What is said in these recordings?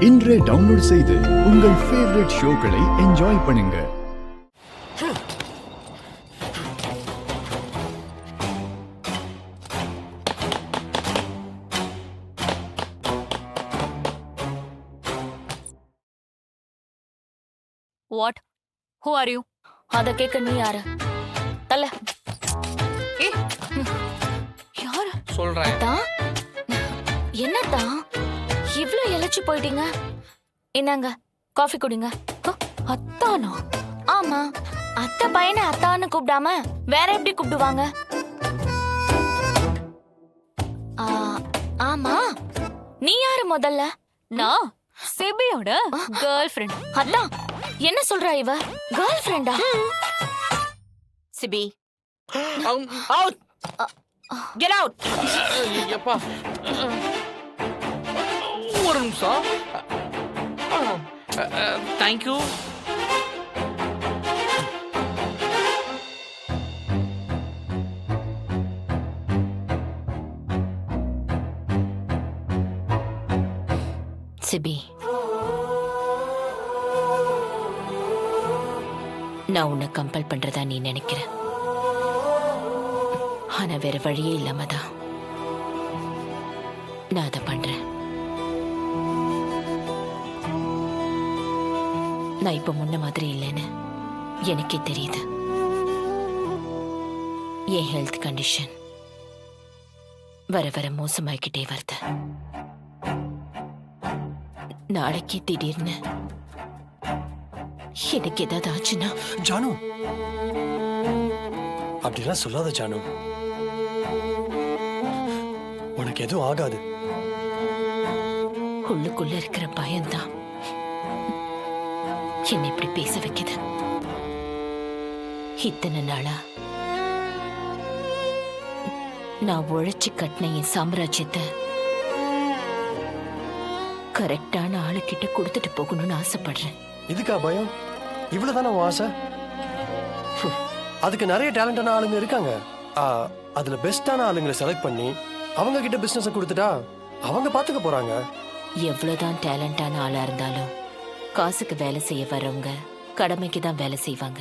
இன்றே டவுன்லோட் செய்து உங்கள் ஃபேவரட் ஷோக்களை என்ஜாய் பண்ணுங்க. What? Who are you? அத கேட்க நீ யாரு? தல. ஏய். யாரு? சொல்றேன். என்னதா? இவ்ளோ எலச்சு போயிட்டீங்க. என்னங்க? காஃபி குடிங்க. அத்தானா? ஆமா. அத்தை பையனை அத்தான்னு கூப்பிடாம வேற எப்படி கூப்பிடுவாங்க? ஆமா. நீ யாரு முதல்ல? நான் சிபியோட கேர்ள் ஃப்ரெண்ட். அதான் என்ன சொல்றா இவ? கேர்ள் ஃப்ரெண்டா? சிபி, அவுட். Get out. எப்பா ஒரு நிமிஷம். தேங்க்யூ. சிபி, நான் உன்னை கம்பல் பண்றதா நீ நினைக்கிற. ஆனா வேற வழியே இல்லாம தான் நான் அதை பண்றேன். நான் இப்ப முன்ன மாதிரி இல்லைன்னு எனக்கே தெரியுது. என் ஹெல்த் கண்டிஷன் வர வர மோசமாகிக்கிட்டே வருது. நாளைக்கு திடீர்னு எனக்கு ஏதாவது ஆச்சுன்னா. ஜானு, அப்படிலாம் சொல்லாத ஜானு. உனக்கு எதுவும் ஆகாது. உள்ளுக்குள்ள இருக்கிற பயம்தான் என்னை இப்படி பேச வைக்குது. இத்தனை நாளா நான் உழைச்சு கட்டின என் சாம்ராஜ்யத்தை கரெக்டான ஆளுக்கிட்ட கொடுத்துட்டு போகணும்னு ஆசைப்படுறேன். இதுக்கா பயம்? இவ்வளவுதானே உன் ஆசை? அதுக்கு நிறைய டேலண்டான ஆளுங்க இருக்காங்க. அதுல பெஸ்டான ஆளுங்களை செலக்ட் பண்ணி அவங்க கிட்ட பிசினஸ் கொடுத்துட்டா அவங்க பாத்துக்க போறாங்க. எவ்வளவுதான் டேலண்டான ஆளா இருந்தாலும் காசுக்கு வேலை செய்ய வர்றவங்க கடமைக்கு தான் வேலை செய்வாங்க.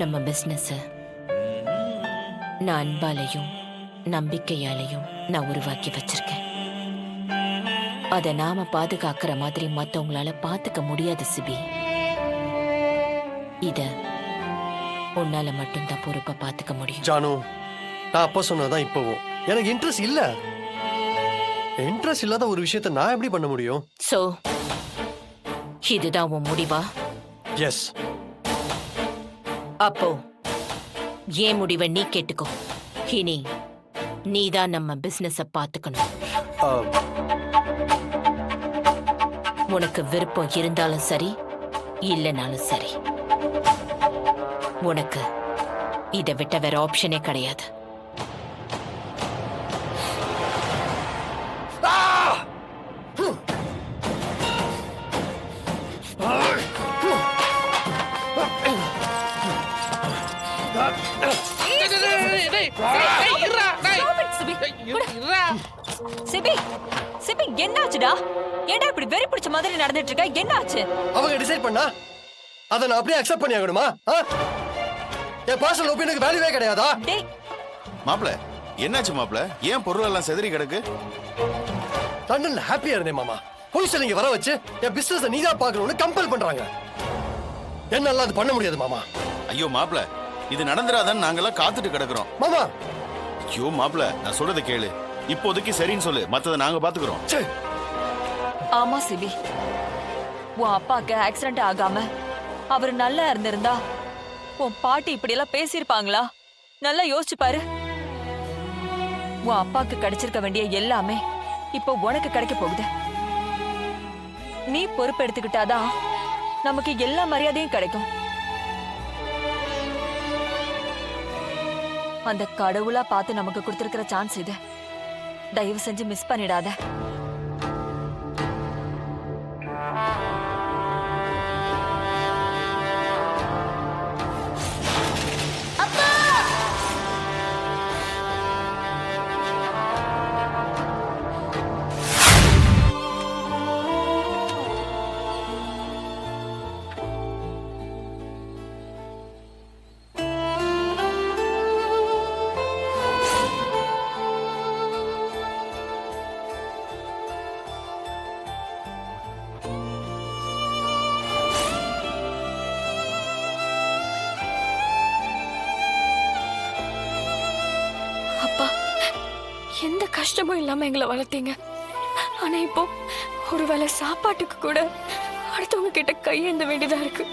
நம்ம பிசினஸ் நான் அன்பாலையும் நம்பிக்கையாலையும் நான் உருவாக்கி வச்சிருக்கேன். அதை நாம பாதுகாக்கிற மாதிரி மத்தவங்களால பாத்துக்க முடியாது சிபி. இத உன்னால மட்டும்தான் பொறுப்பா பாத்துக்க முடியும். ஜானு, நான் அப்ப சொன்னதான் இப்பவும் எனக்கு இன்ட்ரெஸ்ட் இல்ல. இன்ட்ரெஸ்ட் இல்லாத ஒரு விஷயத்தை நான் எப்படி பண்ண முடியும்? சோ இதுதான் உன் முடிவா? எஸ். அப்போ ஏன் முடிவை நீ கேட்டுக்கோ. இனி நீதான் நம்ம பிசினஸ பாத்துக்கணும். உனக்கு விருப்பம் இருந்தாலும் சரி இல்லைனாலும் சரி, உனக்கு இதை விட்ட வேற ஆப்ஷனே கிடையாது. சிபி, சிபி என்னாச்சுடா? ஏன்டா இப்படி வெறி பிடிச்ச மாதிரி நடந்துட்டு இருக்க? என்னாச்சு? அவங்க டிசைட் பண்ணா அதை நான் அப்படியே அக்செப்ட் பண்ணி ஆகணுமா? என் பர்சனல் ஒபினியனுக்கு வேல்யூவே கிடையாதா? டேய் மாப்ள, என்னாச்சு மாப்ள? ஏன் பொருள் எல்லாம் செதறி கிடக்கு? லண்டன்ல ஹாப்பியா இருந்தேன் மாமா. போலீஸ் இங்க வர வச்சு என் பிசினஸ் நீதான் பாக்கணும்னு கம்பல் பண்றாங்க. என்னால அது பண்ண முடியாது மாமா. ஐயோ மாப்ள, இது நடந்துராதான் நாங்கெல்லாம் காத்துட்டு கிடக்குறோம். மாமா, ஐயோ மாப்ள, நான் சொல்றதை கேளு. இப்போதைக்கு சரின்னு சொல்லு, மத்தத நாங்க பாத்துக்கிறோம். ஆமா சிபி, உன் அப்பாக்கு ஆக்சிடென்ட் ஆகாம அவர் நல்லா இருந்திருந்தா உன் பாட்டி இப்படி எல்லாம் பேசியிருப்பாங்களா? நல்லா யோசிச்சு பாரு. உன் அப்பாக்கு கிடைச்சிருக்க வேண்டிய எல்லாமே இப்போ உனக்கு கிடைக்க போகுது. நீ பொறுப்பு எடுத்துக்கிட்டாதான் நமக்கு எல்லா மரியாதையும் கிடைக்கும். அந்த கடவுளா பார்த்து நமக்கு கொடுத்திருக்கிற சான்ஸ் இது. தயவு செஞ்சு மிஸ் பண்ணிடாத. கஷ்டமும் இல்லாம எங்களை வளர்த்தீங்க. ஆனா இப்போ ஒருவேளை சாப்பாட்டுக்கு கூட அடுத்தவங்க கிட்ட கையேந்த வேண்டியதா இருக்கு.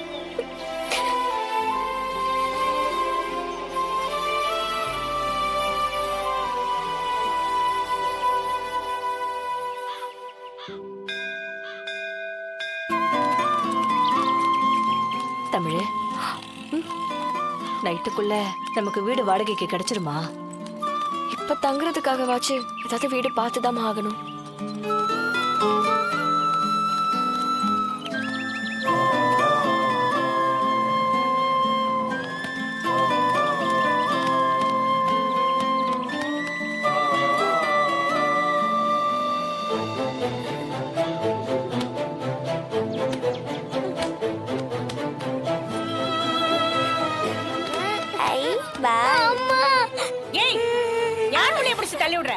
தமிழ், நைட்டுக்குள்ள நமக்கு வீடு வாடகைக்கு கிடைச்சிருமா? இப்ப தங்குறதுக்காகவாச்சு ஏதாவது வீடு பார்த்துதான் ஆகணும். ஏய் யார் புள்ளைய பிடிச்சு தள்ளி விடுற?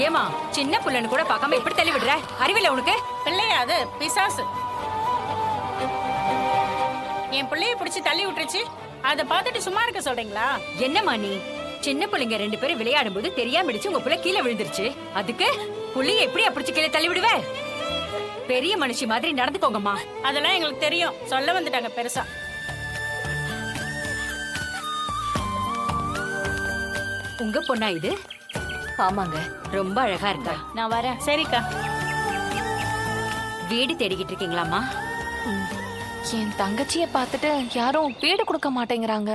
ஏமா சின்ன புள்ளன்னு கூட பார்க்காம எப்படி தள்ளி விடுற? அறிவில்லை உனக்கு? பிள்ளையா அது பிசாசு. என் பிள்ளைய பிடிச்சு தள்ளி விட்டுருச்சு, அதை பார்த்துட்டு சும்மா இருக்க சொல்றீங்களா? என்னம்மா நீ? சின்ன பிள்ளைங்க 2 பேரும் விளையாடும் போது தெரியாம இடிச்சு உங்க புள்ள கீழே விழுந்துருச்சு. அதுக்கு புள்ளைய எப்படி பிடிச்சு கீழே தள்ளி விடுவ? பெரிய மனுஷி மாதிரி நடந்துக்கோங்கம்மா. அதெல்லாம் எங்களுக்கு தெரியும், சொல்ல வந்துட்டாங்க பெருசா. உங்க பொண்ணா இது? ஆமாங்க. ரொம்ப அழகா இருக்கா. நான் வரேன். சரிக்கா. வீடு தேடிக்கிட்டு இருக்கீங்களாமா? என் தங்கச்சிய பார்த்துட்டு யாரும் வீடு கொடுக்க மாட்டேங்கிறாங்க.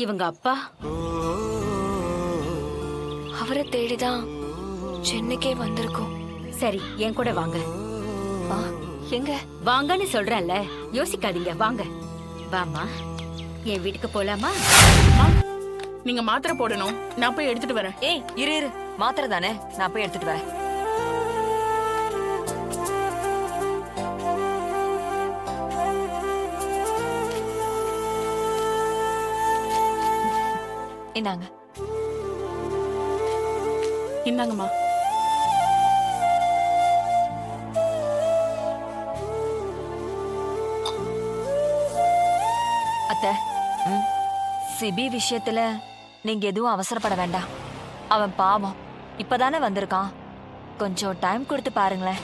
இவங்க அப்பா அவரை தேடிதான் சென்னைக்கே வந்திருக்கோம். சரி என் கூட வாங்க. எங்க? வாங்கன்னு சொல்றேன்ல, யோசிக்காதீங்க, வாங்க. வாமா, என் வீட்டுக்கு போலாமா? நீங்க மாத்திரை போடணும், நான் போய் எடுத்துட்டு வரேன். ஏய் இரு இரு, மாத்திரை தானே, நான் போய் எடுத்துட்டு வரேன். இந்தாங்க. இந்தாங்கம்மா. அத்தை, சிபி விஷயத்துல நீங்க எதுவும் அவசரப்பட வேண்டாம். அவன் பாவம் இப்பதானே வந்திருக்கான். கொஞ்சம் டைம் கொடுத்து பாருங்களேன்.